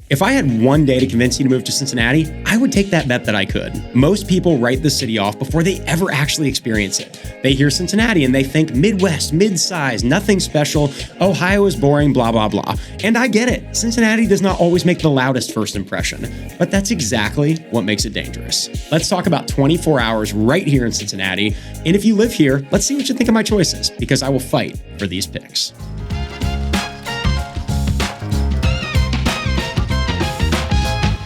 If I had one day to convince you to move to Cincinnati, I would take that bet that I could. Most people write the city off before they ever actually experience it. They hear Cincinnati and they think Midwest, mid-size, nothing special, Ohio is boring, blah, blah, blah. And I get it. Cincinnati does not always make the loudest first impression, but that's exactly what makes it dangerous. Let's talk about 24 hours right here in Cincinnati. And if you live here, let's see what you think of my choices, because I will fight for these picks.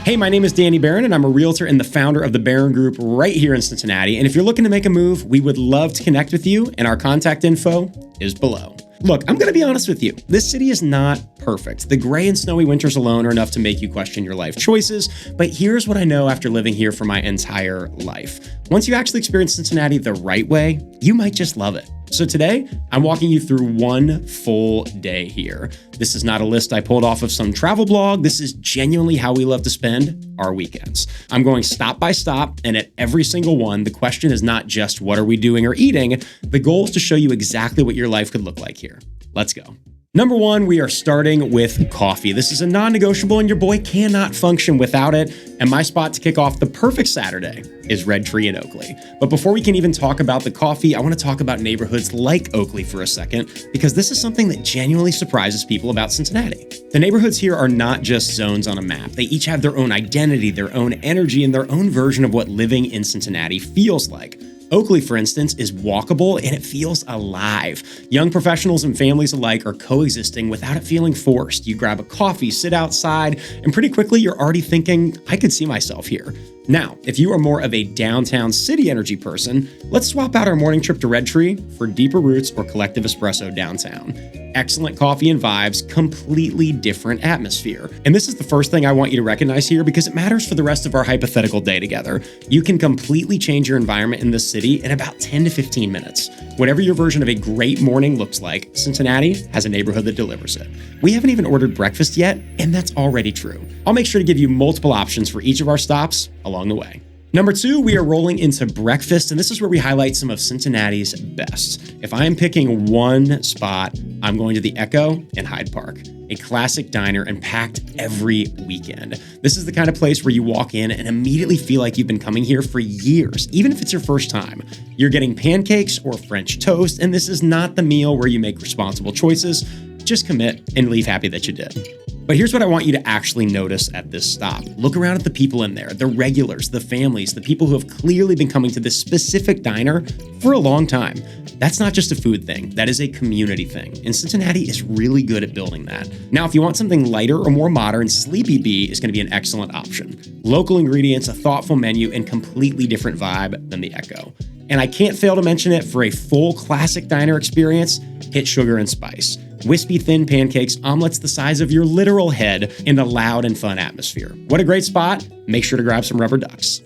Hey, my name is Danny Barron, and I'm a realtor and the founder of the Barron Group right here in Cincinnati. And if you're looking to make a move, we would love to connect with you, and our contact info is below. Look, I'm going to be honest with you. This city is not perfect. The gray and snowy winters alone are enough to make you question your life choices. But here's what I know after living here for my entire life. Once you actually experience Cincinnati the right way, you might just love it. So today, I'm walking you through one full day here. This is not a list I pulled off of some travel blog. This is genuinely how we love to spend our weekends. I'm going stop by stop, and at every single one, the question is not just what are we doing or eating. The goal is to show you exactly what your life could look like here. Let's go. Number one, we are starting with coffee. This is a non-negotiable and your boy cannot function without it. And my spot to kick off the perfect Saturday is RedTree in Oakley. But before we can even talk about the coffee, I want to talk about neighborhoods like Oakley for a second, because this is something that genuinely surprises people about Cincinnati. The neighborhoods here are not just zones on a map. They each have their own identity, their own energy, and their own version of what living in Cincinnati feels like. Oakley, for instance, is walkable and it feels alive. Young professionals and families alike are coexisting without it feeling forced. You grab a coffee, sit outside, and pretty quickly you're already thinking, I could see myself here. Now, if you are more of a downtown city energy person, let's swap out our morning trip to RedTree for deeper Roots or Collective Espresso downtown. Excellent coffee and vibes, completely different atmosphere. And this is the first thing I want you to recognize here because it matters for the rest of our hypothetical day together. You can completely change your environment in this city in about 10 to 15 minutes. Whatever your version of a great morning looks like, Cincinnati has a neighborhood that delivers it. We haven't even ordered breakfast yet, and that's already true. I'll make sure to give you multiple options for each of our stops along the way. Number two, we are rolling into breakfast, and this is where we highlight some of Cincinnati's best. If I am picking one spot, I'm going to the Echo in Hyde Park, a classic diner and packed every weekend. This is the kind of place where you walk in and immediately feel like you've been coming here for years, even if it's your first time. You're getting pancakes or French toast, and this is not the meal where you make responsible choices. Just commit and leave happy that you did. But here's what I want you to actually notice at this stop. Look around at the people in there, the regulars, the families, the people who have clearly been coming to this specific diner for a long time. That's not just a food thing, that is a community thing. And Cincinnati is really good at building that. Now, if you want something lighter or more modern, Sleepy Bee is gonna be an excellent option. Local ingredients, a thoughtful menu, and completely different vibe than the Echo. And I can't fail to mention it, for a full classic diner experience, hit Sugar and Spice. Wispy thin pancakes, omelets the size of your literal head in a loud and fun atmosphere. What a great spot. Make sure to grab some rubber ducks.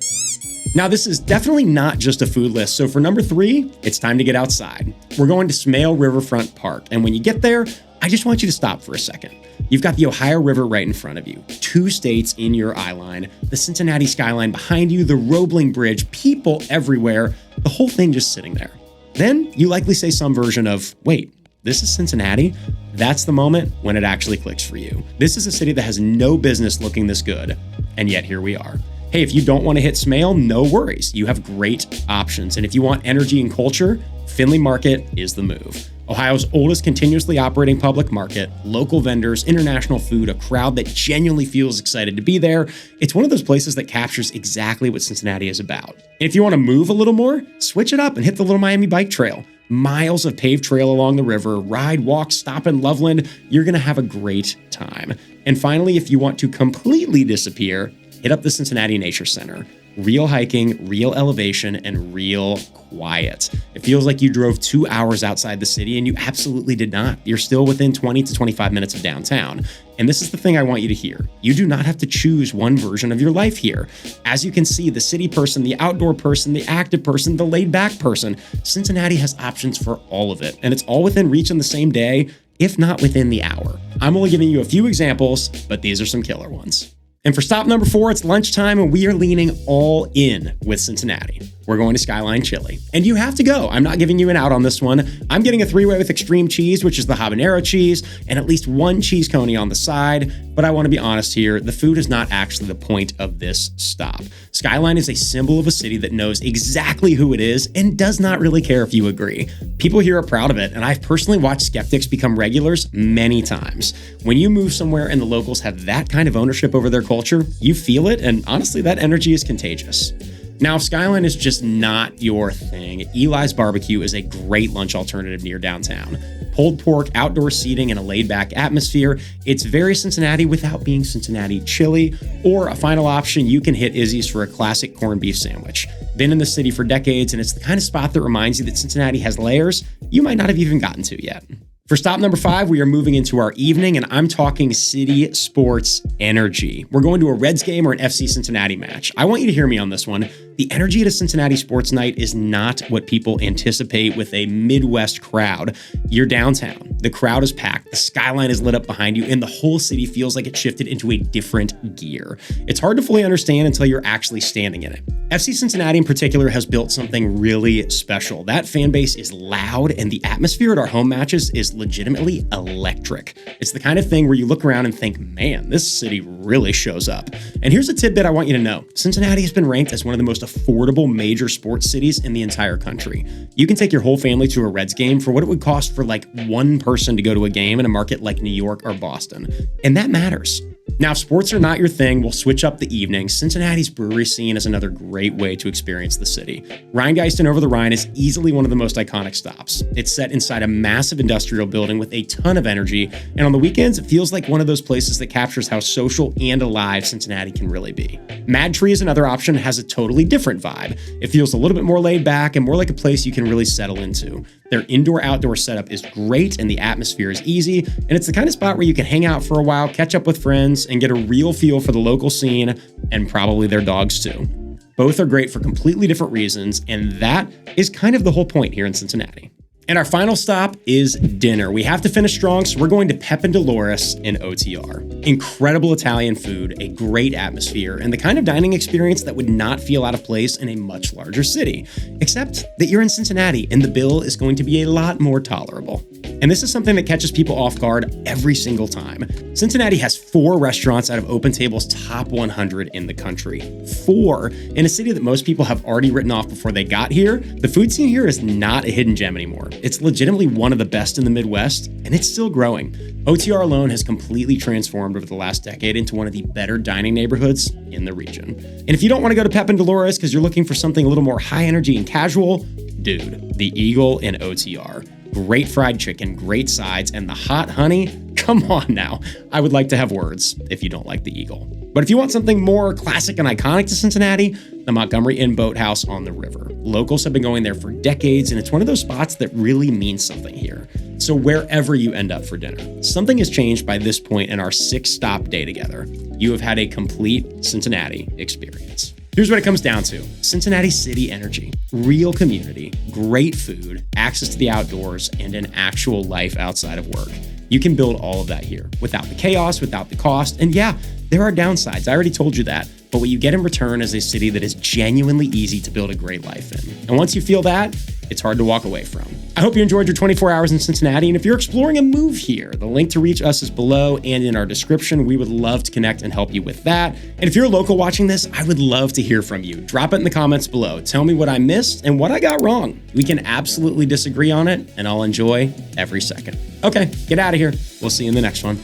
Now, this is definitely not just a food list. So for number three, it's time to get outside. We're going to Smale Riverfront Park. And when you get there, I just want you to stop for a second. You've got the Ohio River right in front of you, two states in your eye line, the Cincinnati skyline behind you, the Roebling Bridge, people everywhere, the whole thing just sitting there. Then you likely say some version of, wait, this is Cincinnati? That's the moment when it actually clicks for you. This is a city that has no business looking this good, and yet here we are. Hey, if you don't want to hit Smale, no worries. You have great options. And if you want energy and culture, Findlay Market is the move. Ohio's oldest continuously operating public market, local vendors, international food, a crowd that genuinely feels excited to be there. It's one of those places that captures exactly what Cincinnati is about. And if you want to move a little more, switch it up and hit the Little Miami Bike Trail. Miles of paved trail along the river, ride, walk, stop in Loveland. You're going to have a great time. And finally, if you want to completely disappear, hit up the Cincinnati Nature Center. Real hiking, real elevation, and real quiet. It feels like you drove 2 hours outside the city, and you absolutely did not. You're still within 20 to 25 minutes of downtown. And this is the thing I want you to hear. You do not have to choose one version of your life here. As you can see, the city person, the outdoor person, the active person, the laid-back person, Cincinnati has options for all of it. And it's all within reach on the same day, if not within the hour. I'm only giving you a few examples, but these are some killer ones. And for stop number 4, it's lunchtime, and we are leaning all in with Cincinnati. we're going to Skyline Chili. And you have to go. I'm not giving you an out on this one. I'm getting a 3-way with extreme cheese, which is the habanero cheese, and at least one cheese coney on the side. But I want to be honest here, the food is not actually the point of this stop. Skyline is a symbol of a city that knows exactly who it is and does not really care if you agree. People here are proud of it, and I've personally watched skeptics become regulars many times. When you move somewhere and the locals have that kind of ownership over their culture, you feel it, and honestly, that energy is contagious. Now, if Skyline is just not your thing, Eli's Barbecue is a great lunch alternative near downtown. Pulled pork, outdoor seating, and a laid-back atmosphere. It's very Cincinnati without being Cincinnati chili. Or a final option, you can hit Izzy's for a classic corned beef sandwich. Been in the city for decades, and it's the kind of spot that reminds you that Cincinnati has layers you might not have even gotten to yet. For stop number 5, we are moving into our evening, and I'm talking city sports energy. We're going to a Reds game or an FC Cincinnati match. I want you to hear me on this one. The energy at a Cincinnati sports night is not what people anticipate with a Midwest crowd. You're downtown. The crowd is packed. The skyline is lit up behind you, and the whole city feels like it shifted into a different gear. It's hard to fully understand until you're actually standing in it. FC Cincinnati in particular has built something really special. That fan base is loud, and the atmosphere at our home matches is legitimately electric. It's the kind of thing where you look around and think, man, this city really shows up. And here's a tidbit I want you to know. Cincinnati has been ranked as one of the most affordable major sports cities in the entire country. You can take your whole family to a Reds game for what it would cost for like one person to go to a game in a market like New York or Boston. And that matters. Now, if sports are not your thing, we'll switch up the evening. Cincinnati's brewery scene is another great way to experience the city. Rhinegeist and Over-the-Rhine is easily one of the most iconic stops. It's set inside a massive industrial building with a ton of energy, and on the weekends, it feels like one of those places that captures how social and alive Cincinnati can really be. RedTree is another option, has a totally different vibe. It feels a little bit more laid back and more like a place you can really settle into. Their indoor-outdoor setup is great, and the atmosphere is easy, and it's the kind of spot where you can hang out for a while, catch up with friends, and get a real feel for the local scene, and probably their dogs too. Both are great for completely different reasons, and that is kind of the whole point here in Cincinnati. And our final stop is dinner. We have to finish strong, so we're going to Pepe Dolores in OTR. Incredible Italian food, a great atmosphere, and the kind of dining experience that would not feel out of place in a much larger city. Except that you're in Cincinnati, and the bill is going to be a lot more tolerable. And this is something that catches people off guard every single time. Cincinnati has 4 restaurants out of OpenTable's top 100 in the country. 4 in a city that most people have already written off before they got here. The food scene here is not a hidden gem anymore. It's legitimately one of the best in the Midwest, and it's still growing. OTR alone has completely transformed over the last decade into one of the better dining neighborhoods in the region. And if you don't want to go to Pepe Dolores because you're looking for something a little more high energy and casual, dude, the Eagle in OTR. Great fried chicken, great sides, and the hot honey? Come on now. I would like to have words if you don't like the Eagle. But if you want something more classic and iconic to Cincinnati, the Montgomery Inn Boathouse on the river. Locals have been going there for decades, and it's one of those spots that really means something here. So wherever you end up for dinner, something has changed by this point in our 6-stop day together. You have had a complete Cincinnati experience. Here's what it comes down to. Cincinnati city energy, real community, great food, access to the outdoors, and an actual life outside of work. You can build all of that here without the chaos, without the cost. And yeah, there are downsides. I already told you that. But what you get in return is a city that is genuinely easy to build a great life in. And once you feel that, it's hard to walk away from. I hope you enjoyed your 24 hours in Cincinnati. And if you're exploring a move here, the link to reach us is below and in our description. We would love to connect and help you with that. And if you're a local watching this, I would love to hear from you. Drop it in the comments below. Tell me what I missed and what I got wrong. We can absolutely disagree on it, and I'll enjoy every second. Okay, get out of here. We'll see you in the next one.